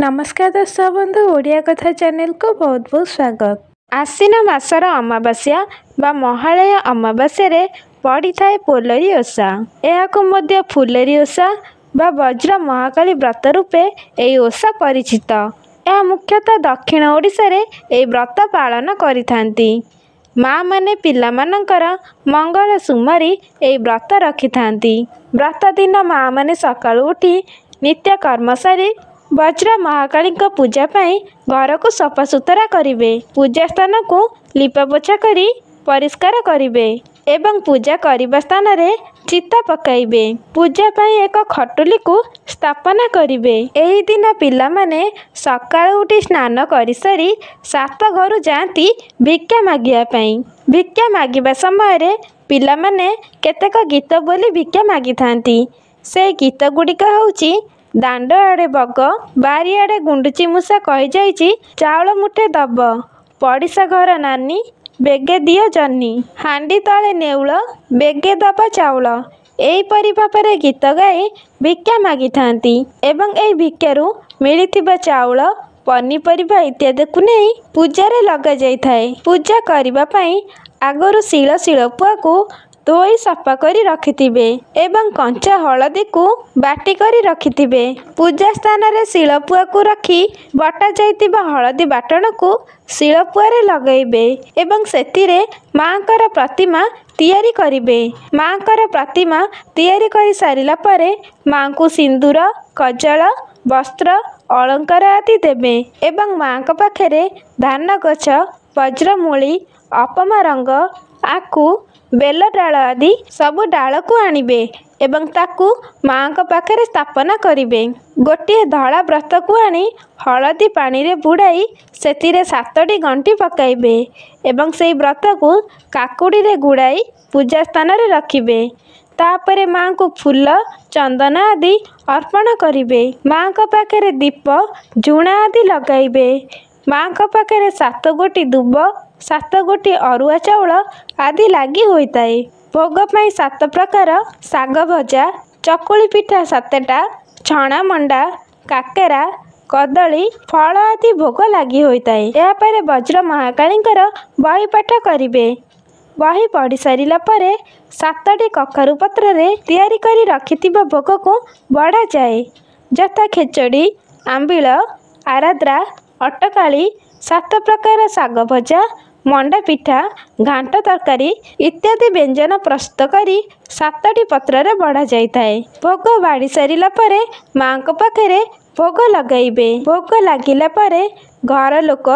नमस्कार दर्शक बंधु ओडिया कथा चैनल को बहुत बहुत स्वागत। आश्विन मासर अमावास्या बा महालय अमावास्या पड़ी थाए पोलरी ओषा। यह मध्य फुलेरी ओषा बा वज्र महाकाली व्रत रूपे यह ओषा परिचित। यह मुख्यतः दक्षिण ओडिशा रे यह व्रत पालन करिथांती। माँ माने पिला मानकर मंगल सुमरी यह व्रत रखिथांती। व्रत दिन माँ माने सकाळु उठी नित्य कर्म सारी वज्र महाकाली पूजा पाई घर को सफासुतरा करिवे। पूजा स्थान को लिपापोछा करी परिष्कार करिवे एवं पूजा करिबा स्थान रे चिता पकाइबे। पूजा पाई एक खटुली को स्थापना करिवे। एही दिन पिला माने सकाळु उठी स्नान करि सारी सात घर जाती भिक्षा मागिया पाई। भिक्षा मागिबा समय रे पिला माने केतेक गीत बोली भिक्षा मागी थांती। से गीत गुड़िक होउची दांड आड़े बग बारी आड़े गुंडुची मूषा कही जाइची चाउल मुठे दब पड़िशा घर नानी बेगे दियो जन्नी हांडी तले नेउल बेगे दबा चाउल। एहीपरि भाବରେ गीत गाई भिक्षा मागी थांती एवं एही भिक्षारू मिलिथिबा चाउल पनीपरिबा इत्यादि को नहीं पूजा रे लगा जाई थाए। पूजा करिबा पई आगरू शिलपुआ को धोई सफा करी रखिथिबे एवं कंचा हलदी को बाटी करी रखिथिबे। पूजा स्थान रे शिलपुआ को रखी बटा जाइतिबा हलदी बाटण को शिलपुआ रे लगाइबे एवं सेतिरे माँकर प्रतिमा तैयारी करिबे। माँकर प्रतिमा तैयारी करी सारिला परे माँ को सिंदूर कजल वस्त्र अलंकार आदि देबे एवं माँ को पाखरे धान गछ वज्रमूली अपमा रंग आखु बेल डाल आदि सबु डाल को आनिबे एवं ताकू माँ को पाखरे स्थापना करिबे। गोटे धड़ा व्रत को आनी हलदी पानी रे बुड़ाई सेतिरे 7टी गंटी पकाइबे एवं सेई व्रत को काकुड़ी रे गुड़ाई पूजा स्थान रे रखिबे। तापरे माँ को फूल चंदन आदि अर्पण करिबे। माँ को पाखरे दीप झुणा आदि लगाइबे। माँ को पाखरे 7 गोटी दुब 7 गोटी अरुआ चाउल आदि लगी होइताए। भोग पाई 7 प्रकार साग भजा चकुली पिठा 7टा छणा मंडा काकेरा कदली फल आदि भोग लगी होइताए। या परे वज्र महाकालींकर बही पाठ करिबे। बही पढ़ी सारिला परे 7टी कखारू पत्र रे तैयारी करी रखिथिबा भोग को बढ़ा जाए जथा खेचड़ी आंबिल आराद्रा अटकाली 7 प्रकार साग भजा मंडा पिठा घांट तरकारी इत्यादि व्यंजन प्रस्तुत करी 7टी पत्र रे बढ़ा जाई थाए। भोग बाड़ी सारिला परे माँ को पाखरे भोग लगाइबे। भोग लागिला परे घर लोक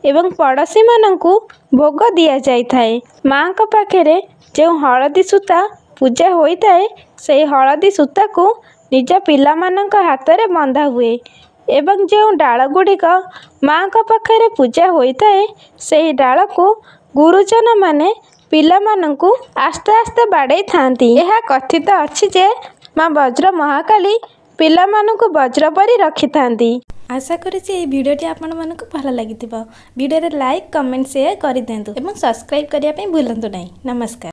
एवं पड़ोशी मानंकु भोग दिया जाई थाए। माँ को पाखरे जो हलदी सूता पूजा होई थाए से हलदी सूता को निज पिला मानंक हाथ रे बंधा हुए एवं जो डाल गुड़िक माँ को पाखरे पूजा होई थाए से डाल को गुरुजन माने पिला मानंकु आस्ते आस्ते बाड़े थांती। यह कथित अछि जे माँ वज्र महाकाली पिला मानंकु वज्र परी रखि थांती। आशा करी ये वीडियोटी आपण मानकु भल लागिथिबो। वीडियो रे लाइक कमेंट शेयर करि देंतु एवं सब्सक्राइब करिया पे भूलंतु नहीं। नमस्कार।